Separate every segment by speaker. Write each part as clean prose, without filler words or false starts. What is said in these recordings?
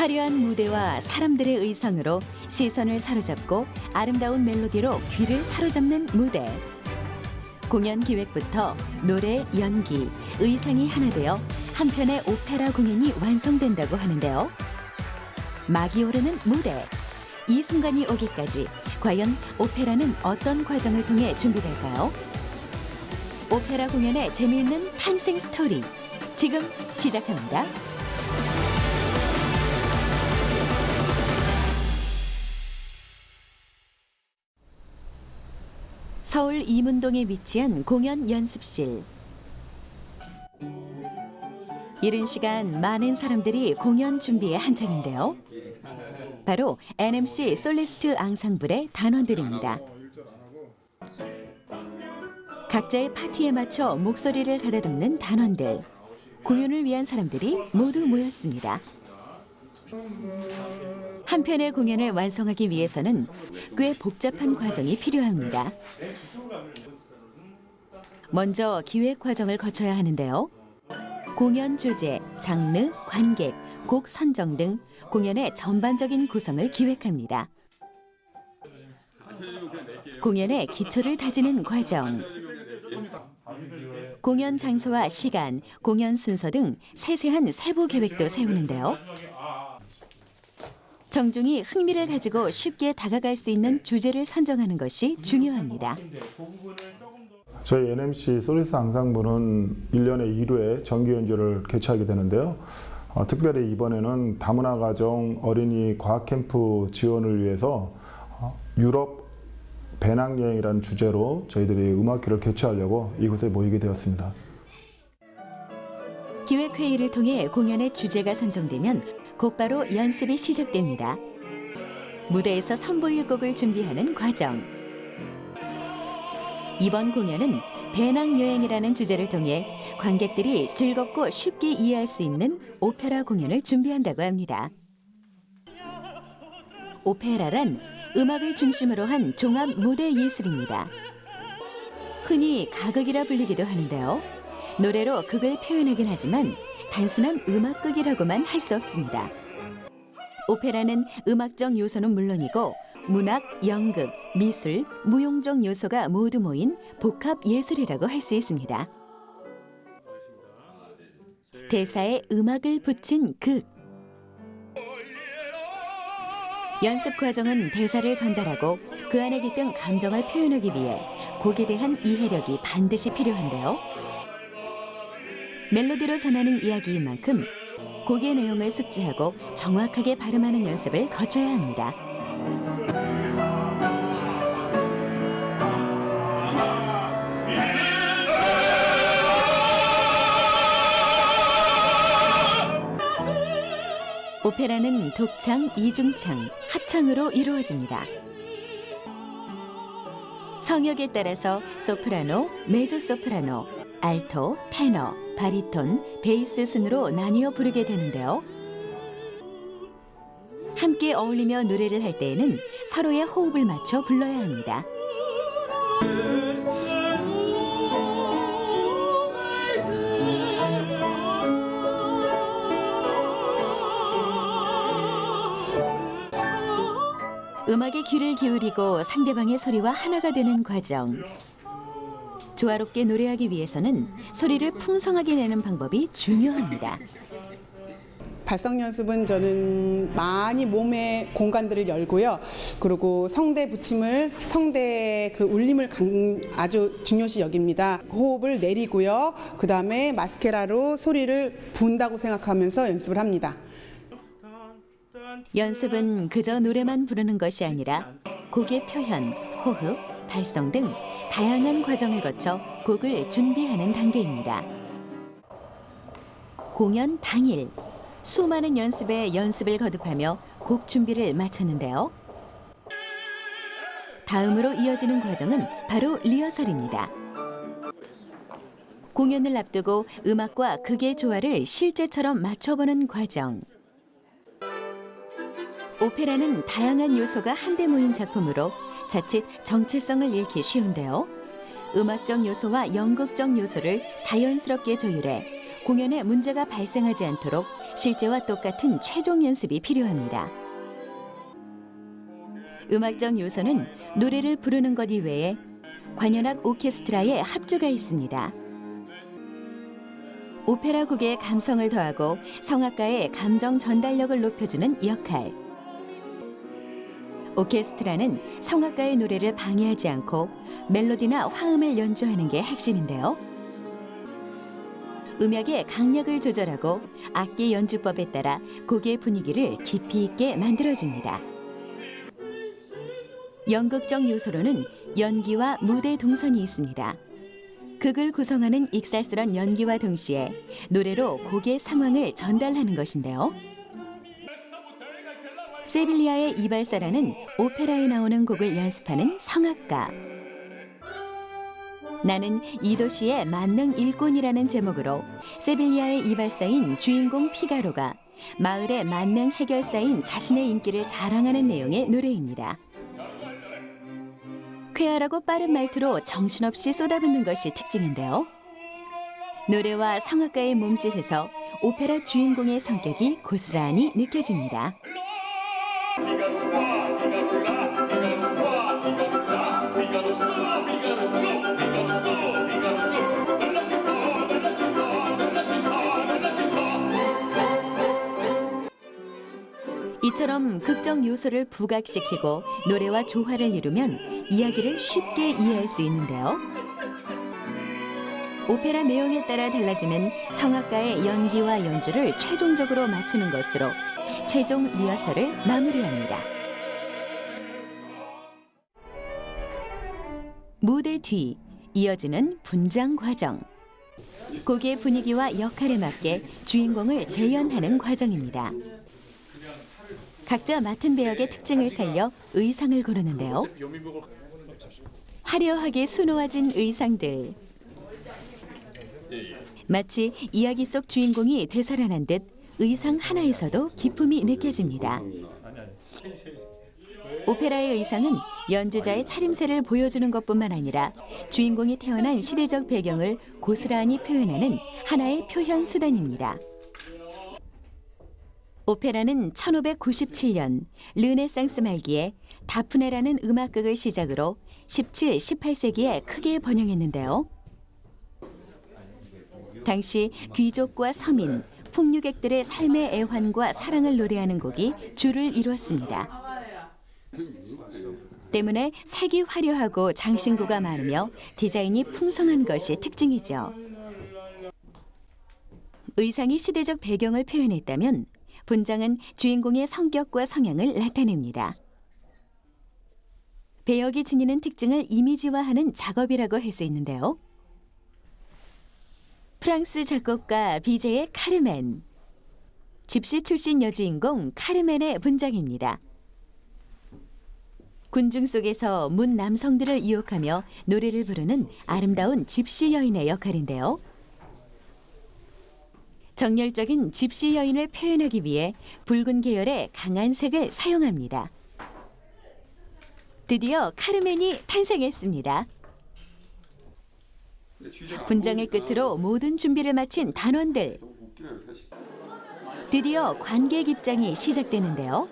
Speaker 1: 화려한 무대와 사람들의 의상으로 시선을 사로잡고 아름다운 멜로디로 귀를 사로잡는 무대. 공연 기획부터 노래, 연기, 의상이 하나 되어 한 편의 오페라 공연이 완성된다고 하는데요. 막이 오르는 무대. 이 순간이 오기까지 과연 오페라는 어떤 과정을 통해 준비될까요? 오페라 공연의 재미있는 탄생 스토리. 지금 시작합니다. 서울 이문동에 위치한 공연 연습실. 이른 시간 많은 사람들이 공연 준비에 한창인데요. 바로 NMC 솔리스트 앙상블의 단원들입니다. 각자의 파티에 맞춰 목소리를 가다듬는 단원들. 공연을 위한 사람들이 모두 모였습니다. 한 편의 공연을 완성하기 위해서는 꽤 복잡한 과정이 필요합니다. 먼저 기획 과정을 거쳐야 하는데요. 공연 주제, 장르, 관객, 곡 선정 등 공연의 전반적인 구성을 기획합니다. 공연의 기초를 다지는 과정. 공연 장소와 시간, 공연 순서 등 세세한 세부 계획도 세우는데요. 정중히 흥미를 가지고 쉽게 다가갈 수 있는 주제를 선정하는 것이 중요합니다.
Speaker 2: 저희 NMC 솔리스트 앙상블은 1년에 2회 정기 연주를 개최하게 되는데요. 특별히 이번에는 다문화 가정 어린이 과학 캠프 지원을 위해서 유럽 배낭여행이라는 주제로 저희들이 음악회를 개최하려고 이곳에 모이게 되었습니다.
Speaker 1: 기획회의를 통해 공연의 주제가 선정되면 곧바로 연습이 시작됩니다. 무대에서 선보일 곡을 준비하는 과정. 이번 공연은 배낭여행이라는 주제를 통해 관객들이 즐겁고 쉽게 이해할 수 있는 오페라 공연을 준비한다고 합니다. 오페라란 음악을 중심으로 한 종합 무대 예술입니다. 흔히 가극이라 불리기도 하는데요. 노래로 극을 표현하긴 하지만 단순한 음악극이라고만 할 수 없습니다. 오페라는 음악적 요소는 물론이고 문학, 연극, 미술, 무용적 요소가 모두 모인 복합 예술이라고 할 수 있습니다. 대사에 음악을 붙인 극. 연습 과정은 대사를 전달하고 그 안에 깃든 감정을 표현하기 위해 곡에 대한 이해력이 반드시 필요한데요. 멜로디로 전하는 이야기인 만큼 곡의 내용을 숙지하고 정확하게 발음하는 연습을 거쳐야 합니다. 오페라는 독창, 이중창, 합창으로 이루어집니다. 성역에 따라서 소프라노, 메조소프라노, 알토, 테너, 바리톤, 베이스 순으로 나뉘어 부르게 되는데요. 함께 어울리며 노래를 할 때에는 서로의 호흡을 맞춰 불러야 합니다. 음악에 귀를 기울이고 상대방의 소리와 하나가 되는 과정. 조화롭게 노래하기 위해서는 소리를 풍성하게 내는 방법이 중요합니다.
Speaker 3: 발성 연습은 저는 많이 몸의 공간들을 열고요. 그리고 성대 붙임을, 성대 그 울림을 아주 중요시 여깁니다. 호흡을 내리고요. 그 다음에 마스케라로 소리를 부은다고 생각하면서 연습을 합니다.
Speaker 1: 연습은 그저 노래만 부르는 것이 아니라 곡의 표현, 호흡, 발성 등 다양한 과정을 거쳐 곡을 준비하는 단계입니다. 공연 당일 수많은 연습에 연습을 거듭하며 곡 준비를 마쳤는데요. 다음으로 이어지는 과정은 바로 리허설입니다. 공연을 앞두고 음악과 극의 조화를 실제처럼 맞춰보는 과정. 오페라는 다양한 요소가 한데 모인 작품으로 자칫 정체성을 잃기 쉬운데요. 음악적 요소와 연극적 요소를 자연스럽게 조율해 공연에 문제가 발생하지 않도록 실제와 똑같은 최종 연습이 필요합니다. 음악적 요소는 노래를 부르는 것 이외에 관현악 오케스트라의 합주가 있습니다. 오페라 곡의 감성을 더하고 성악가의 감정 전달력을 높여주는 역할. 오케스트라는 성악가의 노래를 방해하지 않고 멜로디나 화음을 연주하는 게 핵심인데요. 음역의 강약을 조절하고 악기 연주법에 따라 곡의 분위기를 깊이 있게 만들어줍니다. 연극적 요소로는 연기와 무대 동선이 있습니다. 극을 구성하는 익살스런 연기와 동시에 노래로 곡의 상황을 전달하는 것인데요. 세빌리아의 이발사라는 오페라에 나오는 곡을 연습하는 성악가. 나는 이 도시의 만능 일꾼이라는 제목으로 세빌리아의 이발사인 주인공 피가로가 마을의 만능 해결사인 자신의 인기를 자랑하는 내용의 노래입니다. 쾌활하고 빠른 말투로 정신없이 쏟아붓는 것이 특징인데요. 노래와 성악가의 몸짓에서 오페라 주인공의 성격이 고스란히 느껴집니다. 이처럼 극적 요소를 부각시키고 노래와 조화를 이루면 이야기를 쉽게 이해할 수 있는데요. 오페라 내용에 따라 달라지는 성악가의 연기와 연주를 최종적으로 맞추는 것으로 최종 리허설을 마무리합니다. 무대 뒤 이어지는 분장 과정. 곡의 분위기와 역할에 맞게 주인공을 재현하는 과정입니다. 각자 맡은 배역의 특징을 살려 의상을 고르는데요. 화려하게 수놓아진 의상들. 마치 이야기 속 주인공이 되살아난 듯 의상 하나에서도 기품이 느껴집니다. 오페라의 의상은 연주자의 차림새를 보여주는 것뿐만 아니라 주인공이 태어난 시대적 배경을 고스란히 표현하는 하나의 표현 수단입니다. 오페라는 1597년 르네상스 말기에 다프네라는 음악극을 시작으로 17, 18세기에 크게 번영했는데요. 당시 귀족과 서민, 풍류객들의 삶의 애환과 사랑을 노래하는 곡이 주를 이루었습니다. 때문에 색이 화려하고 장신구가 많으며 디자인이 풍성한 것이 특징이죠. 의상이 시대적 배경을 표현했다면 분장은 주인공의 성격과 성향을 나타냅니다. 배역이 지니는 특징을 이미지화하는 작업이라고 할 수 있는데요. 프랑스 작곡가 비제의 카르멘. 집시 출신 여주인공 카르멘의 분장입니다. 군중 속에서 문 남성들을 유혹하며 노래를 부르는 아름다운 집시 여인의 역할인데요. 정열적인 집시 여인을 표현하기 위해 붉은 계열의 강한 색을 사용합니다. 드디어 카르멘이 탄생했습니다. 분장의 끝으로 모든 준비를 마친 단원들. 드디어 관객 입장이 시작되는데요.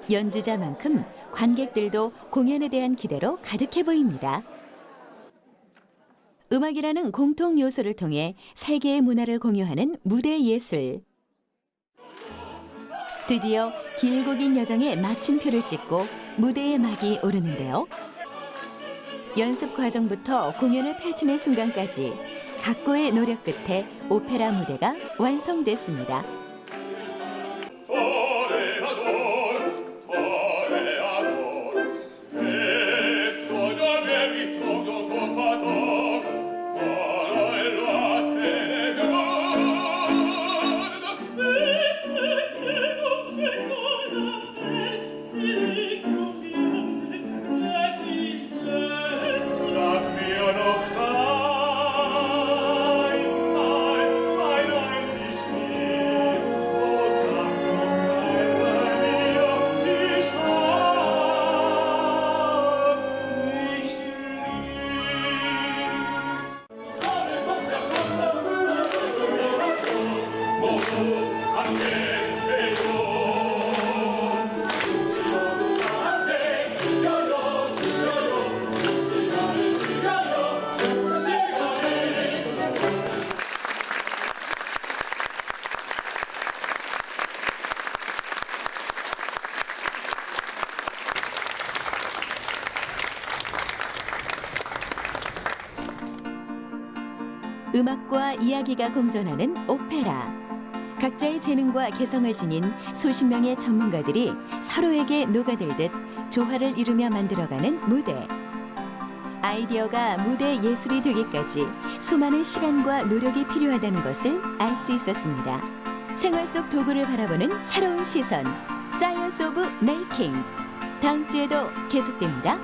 Speaker 1: 연주자만큼 관객들도 공연에 대한 기대로 가득해 보입니다. 음악이라는 공통 요소를 통해 세계의 문화를 공유하는 무대 예술. 드디어 길고 긴 여정의 마침표를 찍고 무대의 막이 오르는데요. 연습 과정부터 공연을 펼치는 순간까지 각고의 노력 끝에 오페라 무대가 완성됐습니다. 음악과 이야기가 공존하는 오페라. 각자의 재능과 개성을 지닌 수십 명의 전문가들이 서로에게 녹아들듯 조화를 이루며 만들어가는 무대. 아이디어가 무대 예술이 되기까지 수많은 시간과 노력이 필요하다는 것을 알 수 있었습니다. 생활 속 도구를 바라보는 새로운 시선, 사이언스 오브 메이킹. 다음 주에도 계속됩니다.